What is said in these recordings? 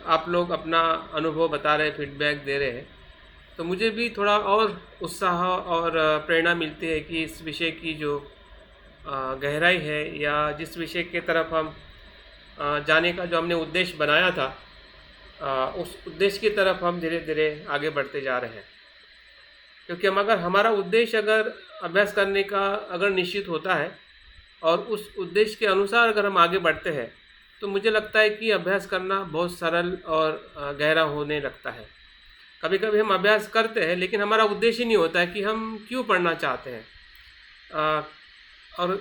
आप लोग अपना अनुभव बता रहे, फीडबैक दे रहे हैं, तो मुझे भी थोड़ा और उत्साह और प्रेरणा मिलती है कि इस विषय की जो गहराई है या जिस विषय की तरफ हम जाने का जो हमने उद्देश्य बनाया था, उस उद्देश्य की तरफ हम धीरे धीरे आगे बढ़ते जा रहे हैं। क्योंकि हम अगर हमारा उद्देश्य अगर अभ्यास करने का अगर निश्चित होता है और उस उद्देश्य के अनुसार अगर हम आगे बढ़ते हैं, तो मुझे लगता है कि अभ्यास करना बहुत सरल और गहरा होने लगता है। कभी कभी हम अभ्यास करते हैं लेकिन हमारा उद्देश्य नहीं होता है कि हम क्यों पढ़ना चाहते हैं, और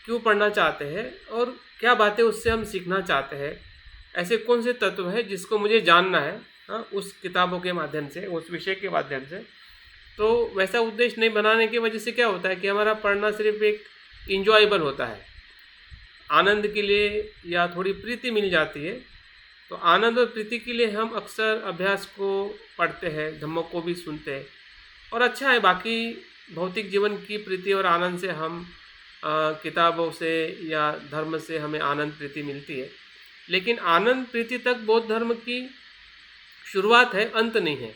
क्यों पढ़ना चाहते हैं और क्या बातें उससे हम सीखना चाहते हैं, ऐसे कौन से तत्व है जिसको मुझे जानना है, उस किताबों के माध्यम से, उस विषय के माध्यम से। तो वैसा उद्देश्य नहीं बनाने की वजह से क्या होता है कि हमारा पढ़ना सिर्फ एक इंजॉयबल होता है, आनंद के लिए या थोड़ी प्रीति मिल जाती है। तो आनंद और प्रीति के लिए हम अक्सर अभ्यास को पढ़ते हैं, धम्मों को भी सुनते हैं, और अच्छा है, बाकी भौतिक जीवन की प्रीति और आनंद से हम किताबों से या धर्म से हमें आनंद प्रीति मिलती है। लेकिन आनंद प्रीति तक बौद्ध धर्म की शुरुआत है, अंत नहीं है।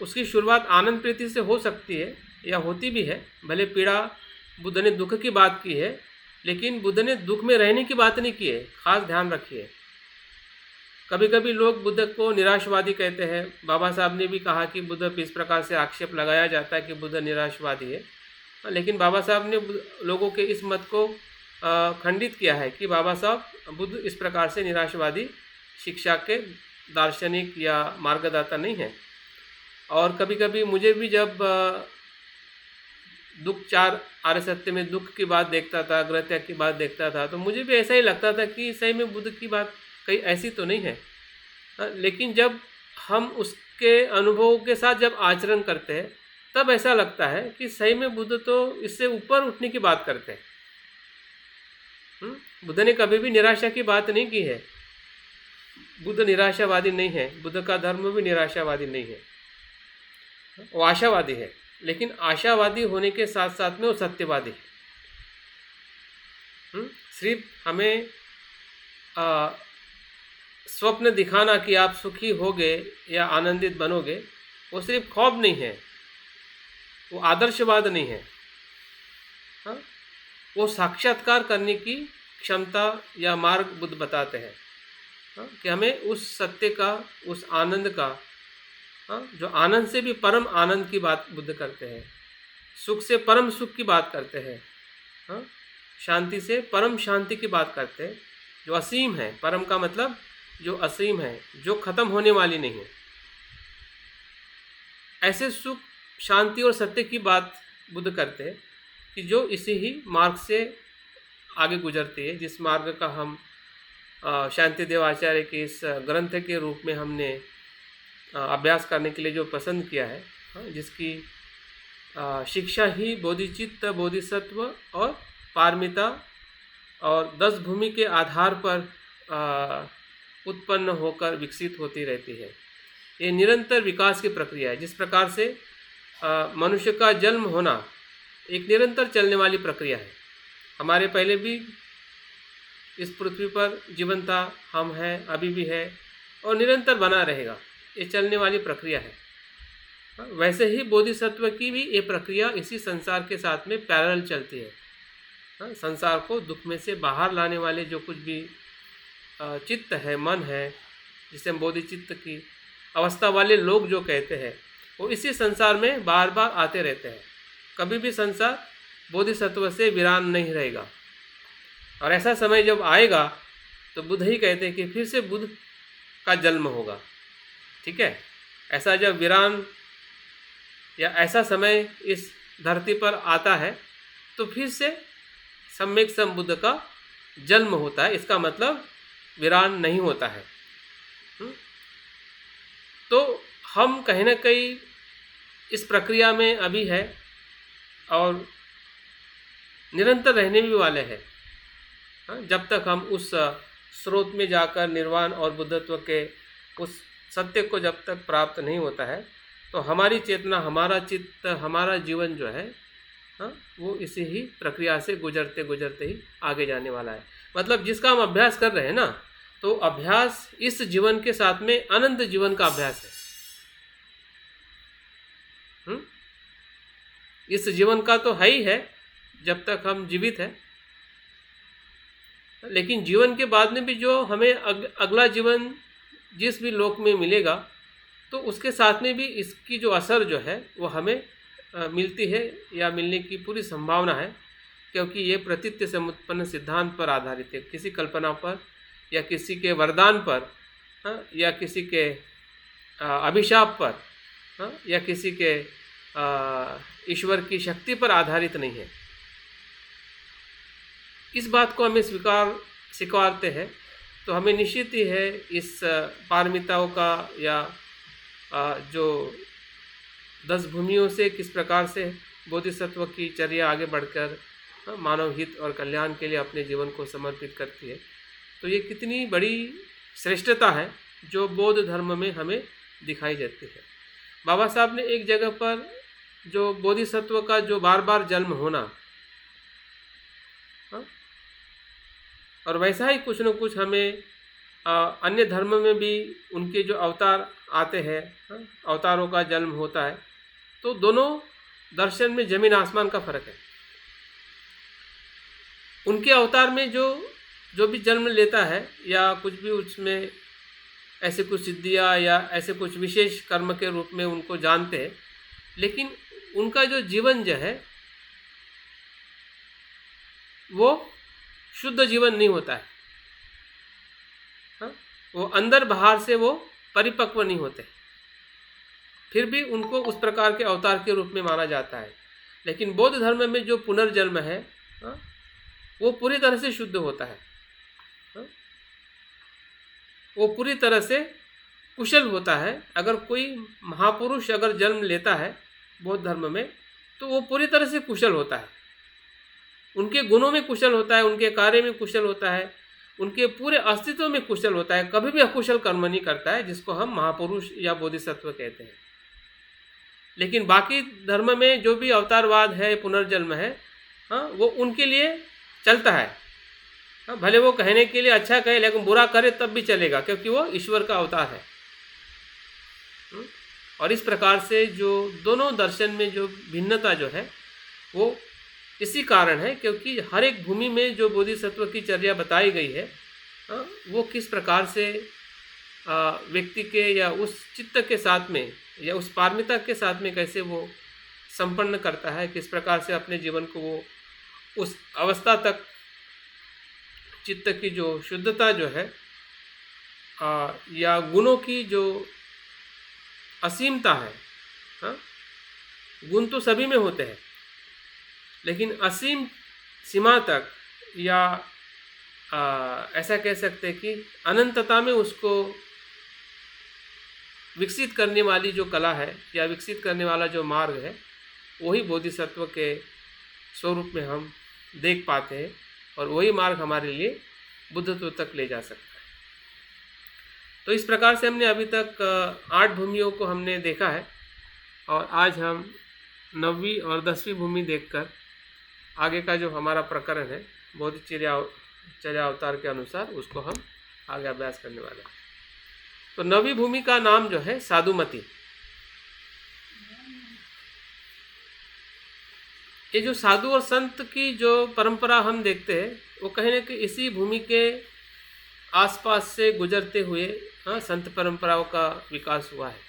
उसकी शुरुआत आनंद प्रीति से हो सकती है या होती भी है। भले पीड़ा, बुद्ध ने दुख की बात की है, लेकिन बुद्ध ने दुख में रहने की बात नहीं की है, खास ध्यान रखिए। कभी कभी लोग बुद्ध को निराशवादी कहते हैं। बाबा साहब ने भी कहा कि बुद्ध पर इस प्रकार से आक्षेप लगाया जाता है कि बुद्ध निराशवादी है, लेकिन बाबा साहब ने लोगों के इस मत को खंडित किया है कि बाबा साहब बुद्ध इस प्रकार से निराशवादी शिक्षा के दार्शनिक या मार्गदाता नहीं है। और कभी कभी मुझे भी जब दुख, चार आर्य सत्य में दुख की बात देखता था, ग्रह त्याग की बात देखता था, तो मुझे भी ऐसा ही लगता था कि सही में बुद्ध की बात कहीं ऐसी तो नहीं है। लेकिन जब हम उसके अनुभव के साथ जब आचरण करते हैं, तब ऐसा लगता है कि सही में बुद्ध तो इससे ऊपर उठने की बात करते हैं। बुद्ध ने कभी भी निराशा की बात नहीं की है। बुद्ध निराशावादी नहीं है, बुद्ध का धर्म भी निराशावादी नहीं है, वो आशावादी है। लेकिन आशावादी होने के साथ साथ में वो सत्यवादी है। सिर्फ हमें स्वप्न दिखाना कि आप सुखी होगे या आनंदित बनोगे, वो सिर्फ ख्वाब नहीं है, वो आदर्शवाद नहीं है। वो साक्षात्कार करने की क्षमता या मार्ग बुद्ध बताते हैं, कि हमें उस सत्य का, उस आनंद का, जो आनंद से भी परम आनंद की बात बुद्ध करते हैं, सुख से परम सुख की बात करते हैं, शांति से परम शांति की बात करते हैं, जो असीम है। परम का मतलब जो असीम है, जो खत्म होने वाली नहीं है। ऐसे सुख, शांति और सत्य की बात बुद्ध करते हैं कि जो इसी ही मार्ग से आगे गुजरती है, जिस मार्ग का हम शांति देवाचार्य के इस ग्रंथ के रूप में हमने अभ्यास करने के लिए जो पसंद किया है, जिसकी शिक्षा ही बोधिचित्त, बोधिसत्व और पारमिता और 10 भूमि के आधार पर उत्पन्न होकर विकसित होती रहती है। ये निरंतर विकास की प्रक्रिया है। जिस प्रकार से मनुष्य का जन्म होना एक निरंतर चलने वाली प्रक्रिया है। हमारे पहले भी इस पृथ्वी पर जीवन था, हम हैं, अभी भी है और निरंतर बना रहेगा। ये चलने वाली प्रक्रिया है। वैसे ही बोधिसत्व की भी ये प्रक्रिया इसी संसार के साथ में पैरेलल चलती है। संसार को दुख में से बाहर लाने वाले जो कुछ भी चित्त है, मन है, जिसे हम बोधिचित्त की अवस्था वाले लोग जो कहते हैं, वो इसी संसार में बार बार आते रहते हैं। कभी भी संसार बोधिसत्व से वीरान नहीं रहेगा। और ऐसा समय जब आएगा तो बुद्ध ही कहते हैं कि फिर से बुद्ध का जन्म होगा। ठीक है, ऐसा जब वीरान या ऐसा समय इस धरती पर आता है तो फिर से सम्यक संबुद्ध का जन्म होता है। इसका मतलब वीरान नहीं होता है। तो हम कहीं ना कहीं इस प्रक्रिया में अभी है और निरंतर रहने भी वाले हैं। जब तक हम उस स्रोत में जाकर निर्वाण और बुद्धत्व के उस सत्य को जब तक प्राप्त नहीं होता है, तो हमारी चेतना, हमारा चित्त, हमारा जीवन जो है वो इसी ही प्रक्रिया से गुजरते गुजरते ही आगे जाने वाला है। मतलब जिसका हम अभ्यास कर रहे हैं ना, तो तो अभ्यास इस जीवन के साथ में अनंत जीवन का अभ्यास है। इस जीवन का तो है ही है जब तक हम जीवित हैं, लेकिन जीवन के बाद में भी जो हमें अगला जीवन जिस भी लोक में मिलेगा, तो उसके साथ में भी इसकी जो असर जो है वो हमें मिलती है या मिलने की पूरी संभावना है, क्योंकि ये प्रतीत्य समुत्पन्न सिद्धांत पर आधारित है। किसी कल्पना पर या किसी के वरदान पर, या किसी के अभिशाप पर, या किसी के ईश्वर की शक्ति पर आधारित नहीं है। इस बात को हमें स्वीकारते हैं तो हमें निश्चित ही है इस पारमिताओं का या जो 10 भूमियों से किस प्रकार से बोधिसत्व की चर्या आगे बढ़कर मानव हित और कल्याण के लिए अपने जीवन को समर्पित करती है। तो ये कितनी बड़ी श्रेष्ठता है जो बौद्ध धर्म में हमें दिखाई देती है। बाबा साहब ने एक जगह पर जो बोधिसत्व का जो बार बार जन्म होना, और वैसा ही कुछ न कुछ हमें अन्य धर्म में भी उनके जो अवतार आते हैं, अवतारों का जन्म होता है, तो दोनों दर्शन में जमीन आसमान का फर्क है। उनके अवतार में जो भी जन्म लेता है या कुछ भी उसमें ऐसे कुछ सिद्धियाँ या ऐसे कुछ विशेष कर्म के रूप में उनको जानते हैं, लेकिन उनका जो जीवन जो है वो शुद्ध जीवन नहीं होता है। वो अंदर बाहर से वो परिपक्व नहीं होते, फिर भी उनको उस प्रकार के अवतार के रूप में माना जाता है। लेकिन बौद्ध धर्म में जो पुनर्जन्म है वो पूरी तरह से शुद्ध होता है, वो पूरी तरह से कुशल होता है। अगर कोई महापुरुष अगर जन्म लेता है बौद्ध धर्म में, तो वो पूरी तरह से कुशल होता है, उनके गुणों में कुशल होता है, उनके कार्य में कुशल होता है, उनके पूरे अस्तित्व में कुशल होता है, कभी भी अकुशल कर्म नहीं करता है, जिसको हम महापुरुष या बोधिसत्व कहते हैं। लेकिन बाकी धर्म में जो भी अवतारवाद है, पुनर्जन्म है, वो उनके लिए चलता है। भले वो कहने के लिए अच्छा कहे, लेकिन बुरा करे तब भी चलेगा, क्योंकि वो ईश्वर का अवतार है। और इस प्रकार से जो दोनों दर्शन में जो भिन्नता जो है वो इसी कारण है, क्योंकि हर एक भूमि में जो बोधिसत्व की चर्या बताई गई है वो किस प्रकार से व्यक्ति के या उस चित्त के साथ में या उस पारमिता के साथ में कैसे वो संपन्न करता है, किस प्रकार से अपने जीवन को वो उस अवस्था तक चित्त की जो शुद्धता जो है या गुणों की जो असीमता है, गुण तो सभी में होते हैं, लेकिन असीम सीमा तक या ऐसा कह सकते हैं कि अनंतता में उसको विकसित करने वाली जो कला है या विकसित करने वाला जो मार्ग है, वही बोधिसत्व के स्वरूप में हम देख पाते हैं, और वही मार्ग हमारे लिए बुद्धत्व तक ले जा सकता है। तो इस प्रकार से हमने अभी तक 8 भूमियों को हमने देखा है, और आज हम 9वीं और 10वीं भूमि देखकर आगे का जो हमारा प्रकरण है बोधिचर्या अवतार के अनुसार उसको हम आगे अभ्यास करने वाले हैं। तो 9वीं भूमि का नाम जो है साधुमती। ये जो साधु और संत की जो परंपरा हम देखते हैं वो कहीं ना कहीं इसी भूमि के आसपास से गुजरते हुए संत परंपराओं का विकास हुआ है।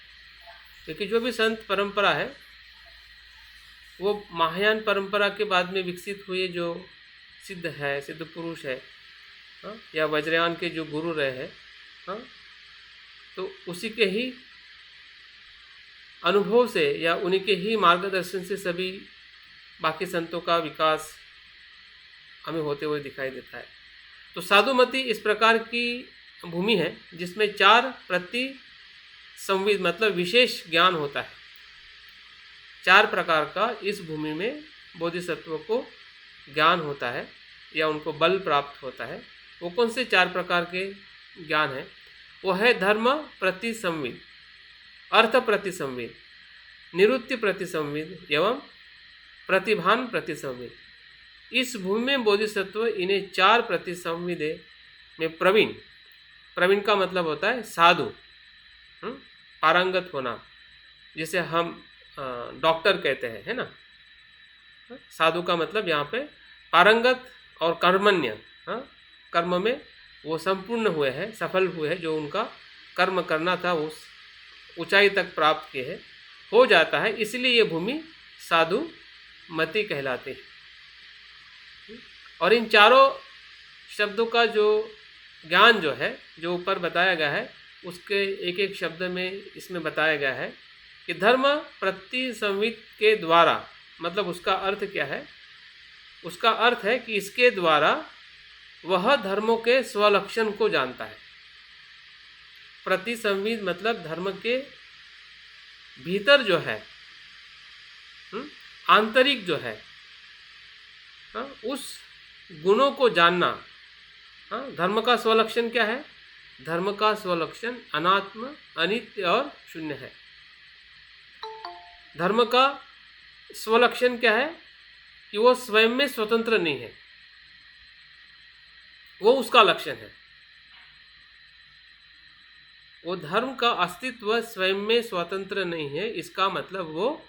क्योंकि जो भी संत परंपरा है वो महायान परंपरा के बाद में विकसित हुए जो सिद्ध है, सिद्ध पुरुष है, या वज्रयान के जो गुरु रहे हैं, तो उसी के ही अनुभव से या उन्हीं के ही मार्गदर्शन से सभी बाकी संतों का विकास हमें होते हुए दिखाई देता है। तो साधुमती इस प्रकार की भूमि है जिसमें 4 प्रति संविद मतलब विशेष ज्ञान होता है। 4 प्रकार का इस भूमि में बोधिसत्व को ज्ञान होता है या उनको बल प्राप्त होता है। वो कौन से 4 प्रकार के ज्ञान है? वो है धर्म प्रति संविद, अर्थ प्रति संविद, निवृत्ति प्रति संविद एवं प्रतिभान प्रति संविद। इस भूमि में बोधिसत्व इन्हें 4 प्रति संविदे में प्रवीण प्रवीण का मतलब होता है साधु, पारंगत होना, जिसे हम डॉक्टर कहते हैं, है ना। साधु का मतलब यहाँ पे पारंगत और कर्मण्य, कर्म में वो संपूर्ण हुए हैं, सफल हुए हैं, जो उनका कर्म करना था उस ऊंचाई तक प्राप्त किए हैं, हो जाता है, इसलिए ये भूमि साधु मति कहलाती है। और इन चारों शब्दों का जो ज्ञान जो है, जो ऊपर बताया गया है, उसके एक एक शब्द में इसमें बताया गया है कि धर्म प्रतिसंवित के द्वारा, मतलब उसका अर्थ क्या है? उसका अर्थ है कि इसके द्वारा वह धर्मों के स्वलक्षण को जानता है। प्रतिसंवित मतलब धर्म के भीतर जो है, आंतरिक जो है, उस गुणों को जानना। धर्म का स्वलक्षण क्या है? धर्म का स्वलक्षण अनात्म, अनित्य और शून्य है। धर्म का स्वलक्षण क्या है? कि वो स्वयं में स्वतंत्र नहीं है, वो उसका लक्षण है। वो धर्म का अस्तित्व स्वयं में स्वतंत्र नहीं है, इसका मतलब वो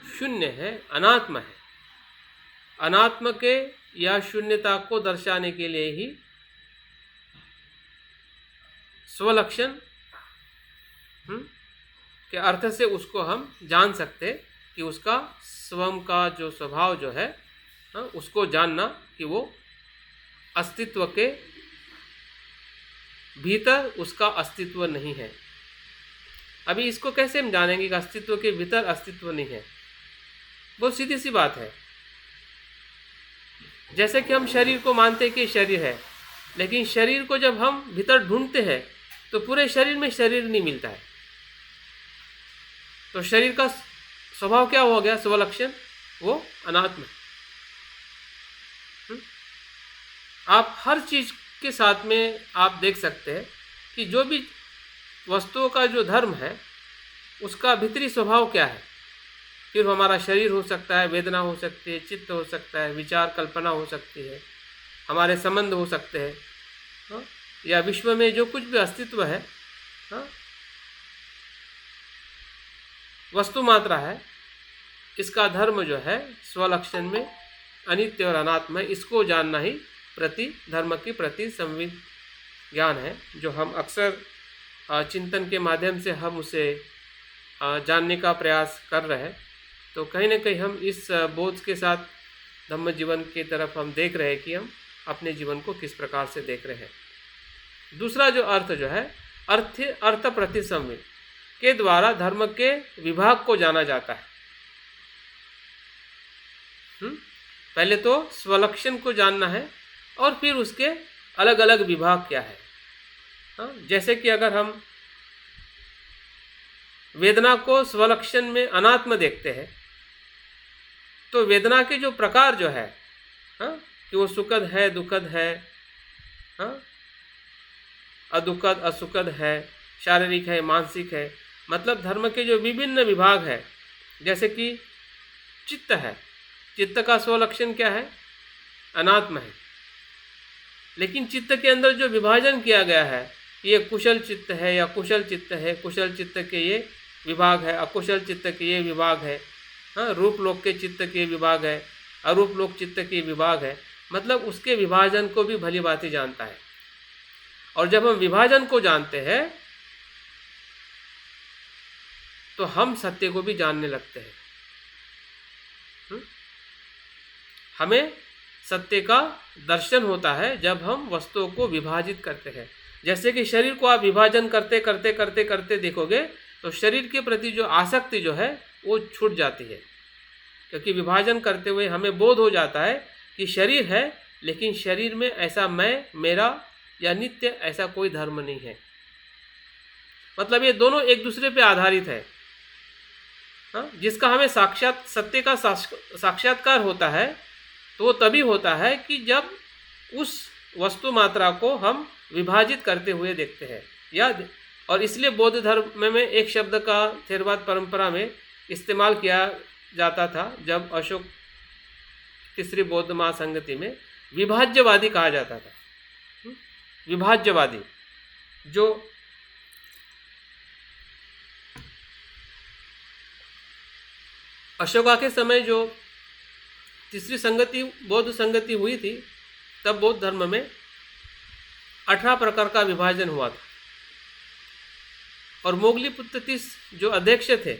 शून्य है, अनात्म है। अनात्म के या शून्यता को दर्शाने के लिए ही स्वलक्षण के अर्थ से उसको हम जान सकते कि उसका स्वयं का जो स्वभाव जो है, उसको जानना कि वो अस्तित्व के भीतर उसका अस्तित्व नहीं है। अभी इसको कैसे हम जानेंगे कि अस्तित्व के भीतर अस्तित्व नहीं है? बहुत सीधी सी बात है। जैसे कि हम शरीर को मानते हैं कि शरीर है, लेकिन शरीर को जब हम भीतर ढूंढते हैं तो पूरे शरीर में शरीर नहीं मिलता है। तो शरीर का स्वभाव क्या हो गया? स्वलक्षण, वो अनात्म है। आप हर चीज के साथ में आप देख सकते हैं कि जो भी वस्तुओं का जो धर्म है, उसका भीतरी स्वभाव क्या है। फिर हमारा शरीर हो सकता है, वेदना हो सकती है, चित्त हो सकता है, विचार कल्पना हो सकती है, हमारे संबंध हो सकते हैं, या विश्व में जो कुछ भी अस्तित्व है, वस्तु मात्रा है, इसका धर्म जो है स्वलक्षण में अनित्य और अनात्म है। इसको जानना ही धर्म की प्रति संवित ज्ञान है, जो हम अक्सर चिंतन के माध्यम से हम उसे जानने का प्रयास कर रहे हैं। तो कहीं ना कहीं हम इस बोध के साथ धम्म जीवन की तरफ हम देख रहे हैं कि हम अपने जीवन को किस प्रकार से देख रहे हैं। दूसरा जो अर्थ जो है, अर्थ प्रतिसंवित के द्वारा धर्म के विभाग को जाना जाता है। पहले तो स्वलक्षण को जानना है और फिर उसके अलग अलग विभाग क्या है। जैसे कि अगर हम वेदना को स्वलक्षण में अनात्म देखते हैं, तो वेदना के जो प्रकार जो है, कि वो सुखद है, दुखद है, अदुखद असुखद है, शारीरिक है, मानसिक है, मतलब धर्म के जो विभिन्न विभाग है। जैसे कि चित्त है, चित्त का स्वलक्षण क्या है? अनात्म है। लेकिन चित्त के अंदर जो विभाजन किया गया है, ये कुशल चित्त है या कुशल चित्त है, कुशल चित्त के ये विभाग है, अकुशल चित्त के ये विभाग है, रूप लोक के चित्त के विभाग है, अरूप लोक चित्त के विभाग है। मतलब उसके विभाजन को भी भली भांति जानता है। और जब हम विभाजन को जानते हैं तो हम सत्य को भी जानने लगते हैं। हमें सत्य का दर्शन होता है जब हम वस्तुओं को विभाजित करते हैं। जैसे कि शरीर को आप विभाजन करते करते करते करते देखोगे तो शरीर के प्रति जो आसक्ति जो है वो छूट जाती है, क्योंकि विभाजन करते हुए हमें बोध हो जाता है कि शरीर है, लेकिन शरीर में ऐसा मैं, मेरा या नित्य ऐसा कोई धर्म नहीं है। मतलब ये दोनों एक दूसरे पे आधारित है। जिसका हमें सत्य का साक्षात्कार होता है तो वो तभी होता है कि जब उस वस्तु मात्रा को हम विभाजित करते हुए देखते हैं। और इसलिए बौद्ध धर्म में एक शब्द का थेरवाद परंपरा में इस्तेमाल किया जाता था, जब अशोक तीसरी बौद्ध महासंगति में विभाज्यवादी कहा जाता था। विभाज्यवादी जो अशोका के समय जो तीसरी संगति बौद्ध संगति हुई थी, तब बौद्ध धर्म में 18 प्रकार का विभाजन हुआ था। और मोगलीपुत्र तीस जो अध्यक्ष थे,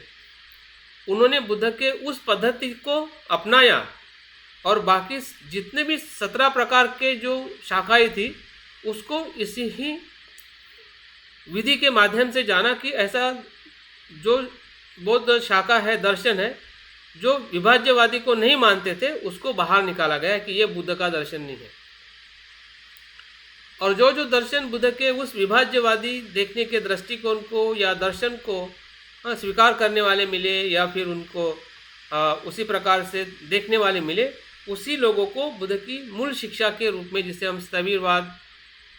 उन्होंने बुद्ध के उस पद्धति को अपनाया और बाकी जितने भी 17 प्रकार के जो शाखाएं थी, उसको इसी ही विधि के माध्यम से जाना कि ऐसा जो बौद्ध शाखा है, दर्शन है, जो विभाज्यवादी को नहीं मानते थे, उसको बाहर निकाला गया कि ये बुद्ध का दर्शन नहीं है। और जो जो दर्शन बुद्ध के उस विभाज्यवादी देखने के दृष्टिकोण को या दर्शन को स्वीकार करने वाले मिले या फिर उनको उसी प्रकार से देखने वाले मिले, उसी लोगों को बुद्ध की मूल शिक्षा के रूप में, जिसे हम स्थविरवाद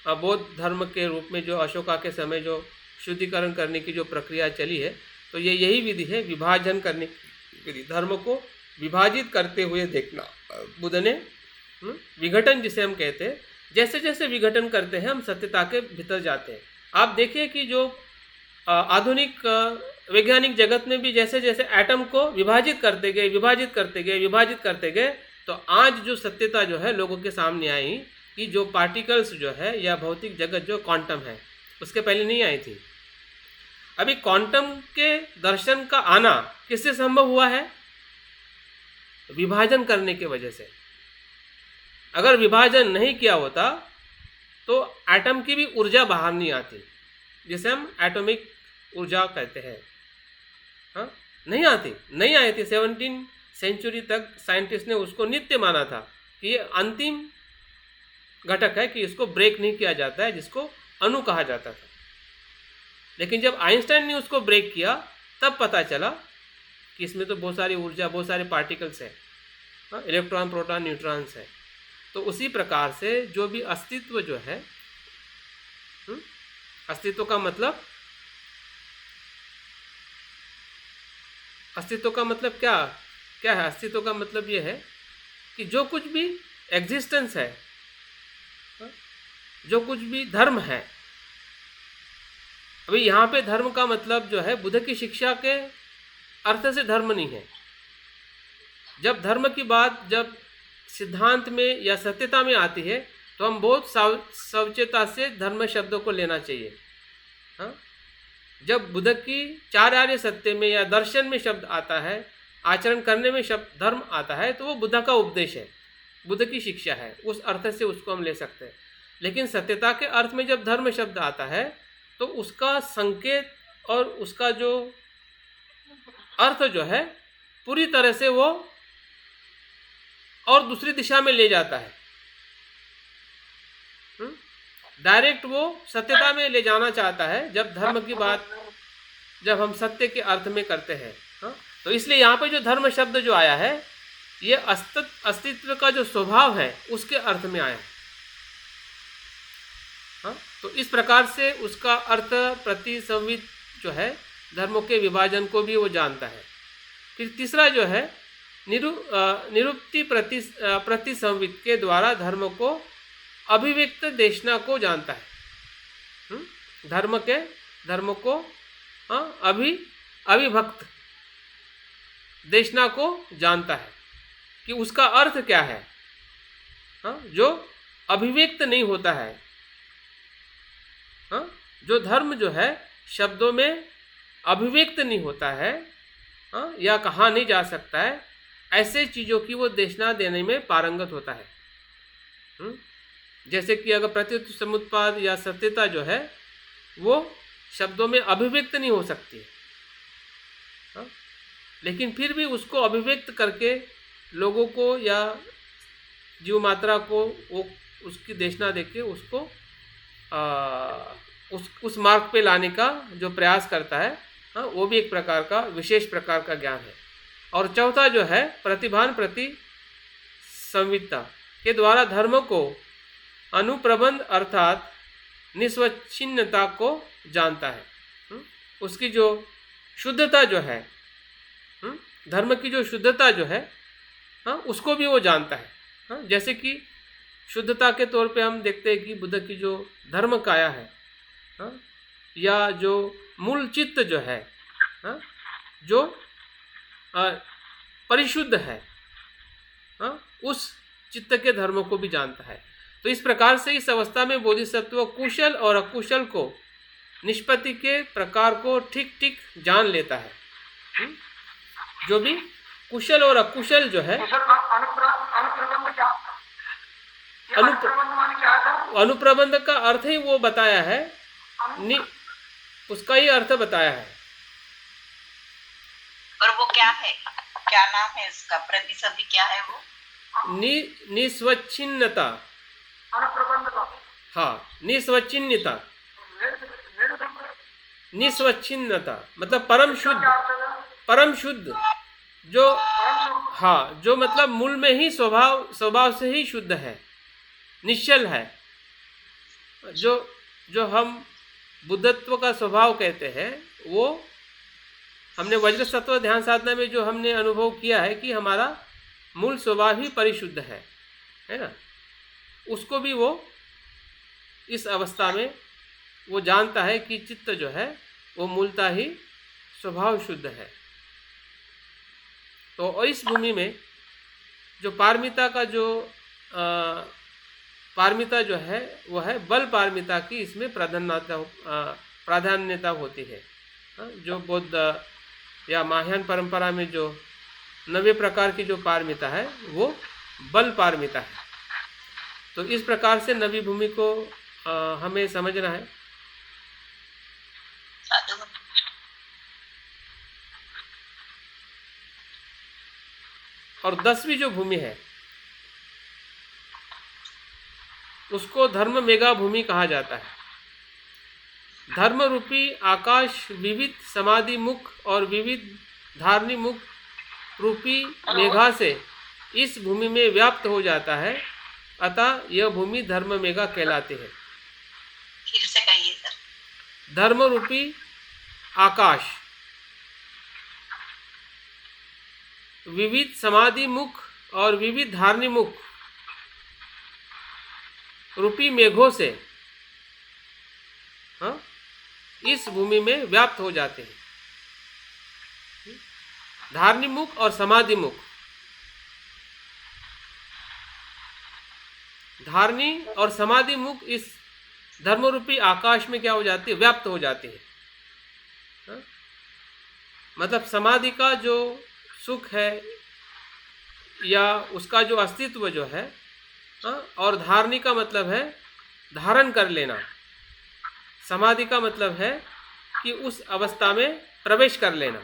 बौद्ध धर्म के रूप में जो अशोका के समय जो शुद्धिकरण करने की जो प्रक्रिया चली है, तो ये यही विधि है, विभाजन करने की विधि, धर्म को विभाजित करते हुए देखना। बुद्ध ने विघटन जिसे हम कहते हैं, जैसे जैसे विघटन करते हैं हम सत्यता के भीतर जाते हैं। आप देखिए कि जो आधुनिक वैज्ञानिक जगत में भी जैसे जैसे एटम को विभाजित करते गए, तो आज जो सत्यता जो है लोगों के सामने आई कि जो पार्टिकल्स जो है या भौतिक जगत जो क्वांटम है, उसके पहले नहीं आई थी। अभी क्वांटम के दर्शन का आना किससे संभव हुआ है? विभाजन करने की वजह से। अगर विभाजन नहीं किया होता तो एटम की भी ऊर्जा बाहर नहीं आती, जिसे हम एटॉमिक ऊर्जा कहते हैं। हाँ, नहीं आई थी। 17वीं सेंचुरी तक साइंटिस्ट ने उसको नित्य माना था कि ये अंतिम घटक है कि इसको ब्रेक नहीं किया जाता है, जिसको अणु कहा जाता था। लेकिन जब आइंस्टाइन ने उसको ब्रेक किया, तब पता चला कि इसमें तो बहुत सारी ऊर्जा, बहुत सारे पार्टिकल्स है, इलेक्ट्रॉन, प्रोटॉन, न्यूट्रॉन्स है। तो उसी प्रकार से जो भी अस्तित्व जो है, अस्तित्व का मतलब क्या है? अस्तित्व का मतलब ये है कि जो कुछ भी एग्जिस्टेंस है, जो कुछ भी धर्म है। अभी यहाँ पे धर्म का मतलब जो है बुद्ध की शिक्षा के अर्थ से धर्म नहीं है। जब धर्म की बात जब सिद्धांत में या सत्यता में आती है, तो हम बहुत सावचेता से धर्म शब्दों को लेना चाहिए। हाँ, जब बुद्ध की 4 आर्य सत्य में या दर्शन में शब्द आता है, आचरण करने में शब्द धर्म आता है, तो वो बुद्ध का उपदेश है, बुद्ध की शिक्षा है, उस अर्थ से उसको हम ले सकते हैं। लेकिन सत्यता के अर्थ में जब धर्म शब्द आता है, तो उसका संकेत और उसका जो अर्थ जो है पूरी तरह से वो और दूसरी दिशा में ले जाता है। डायरेक्ट वो सत्यता में ले जाना चाहता है जब धर्म की बात, जब हम सत्य के अर्थ में करते हैं। तो इसलिए यहाँ पे जो धर्म शब्द जो आया है, ये अस्तित्व का जो स्वभाव है उसके अर्थ में आया है। तो इस प्रकार से उसका अर्थ प्रतिसंवित जो है, धर्मों के विभाजन को भी वो जानता है। फिर तीसरा जो है निरुक्ति प्रतिसंवित के द्वारा धर्म को अभिव्यक्त देशना को जानता है। धर्म को अभिभक्त देशना को जानता है कि उसका अर्थ क्या है, जो अभिव्यक्त नहीं होता है। जो धर्म जो है शब्दों में अभिव्यक्त नहीं होता है, या कहा नहीं जा सकता है, ऐसे चीज़ों की वो देशना देने में पारंगत होता है। जैसे कि अगर प्रत्युत समुत्पाद या सत्यता जो है वो शब्दों में अभिव्यक्त नहीं हो सकती है, लेकिन फिर भी उसको अभिव्यक्त करके लोगों को या जीव मात्रा को वो उसकी देशना देके उसको उस मार्ग पे लाने का जो प्रयास करता है, वो भी एक प्रकार का विशेष प्रकार का ज्ञान है। और चौथा जो है प्रतिभान प्रति संवित्ता के द्वारा धर्म को अनुप्रबंध अर्थात निस्वच्छिन्नता को जानता है। उसकी जो शुद्धता जो है, धर्म की जो शुद्धता जो है, उसको भी वो जानता है। जैसे कि शुद्धता के तौर पे हम देखते हैं कि बुद्ध की जो धर्म काया है, हाँ, या जो मूल चित्त जो है, हाँ, जो परिशुद्ध है, हाँ, उस चित्त के धर्मों को भी जानता है। तो इस प्रकार से इस अवस्था में बोधिसत्व कुशल और अकुशल को, निष्पत्ति के प्रकार को ठीक ठीक जान लेता है। जो भी कुशल और अकुशल जो है, अनुप्रबंध का अर्थ ही वो बताया है, उसका ही अर्थ बताया है। और वो क्या है, क्या नाम है इसका, प्रतिशब्द क्या है वो? निस्वच्छिन्नता। हाँ, निस्वच्छिन्नता, निस्वच्छिन्नता मतलब परम शुद्ध, परम शुद्ध, जो हाँ, जो मतलब मूल में ही स्वभाव से ही शुद्ध है, निश्चल है। जो हम बुद्धत्व का स्वभाव कहते हैं, वो हमने वज्र सत्व ध्यान साधना में जो हमने अनुभव किया है कि हमारा मूल स्वभाव ही परिशुद्ध है ना। उसको भी वो इस अवस्था में वो जानता है कि चित्त जो है वो मूलतः ही स्वभाव शुद्ध है। तो इस भूमि में जो पारमिता का जो पारमिता जो है वो है बल पारमिता की, इसमें प्राधान्यता होती है। जो बौद्ध या महायान परंपरा में जो 9वें प्रकार की जो पारमिता है वो बल पारमिता है। तो इस प्रकार से नवी भूमि को हमें समझना है। और 10वीं जो भूमि है उसको धर्म मेगा भूमि कहा जाता है। धर्म रूपी आकाश विविध समाधि मुख और विविध धारणी मुख रूपी मेघा से इस भूमि में व्याप्त हो जाता है, अतः यह भूमि धर्म मेघा कहलाती है। फिर से कहिए सर। धर्म रूपी आकाश विविध समाधि मुख और विविध धारणी मुख रूपी मेघों से, हाँ, इस भूमि में व्याप्त हो जाते हैं। धारणी मुख और समाधि मुख, धारणी और समाधि मुख इस धर्मरूपी आकाश में क्या हो जाती है, व्याप्त हो जाती है। हाँ? मतलब समाधि का जो सुख है या उसका जो अस्तित्व जो है, हाँ? और धारणी का मतलब है धारण कर लेना, समाधि का मतलब है कि उस अवस्था में प्रवेश कर लेना।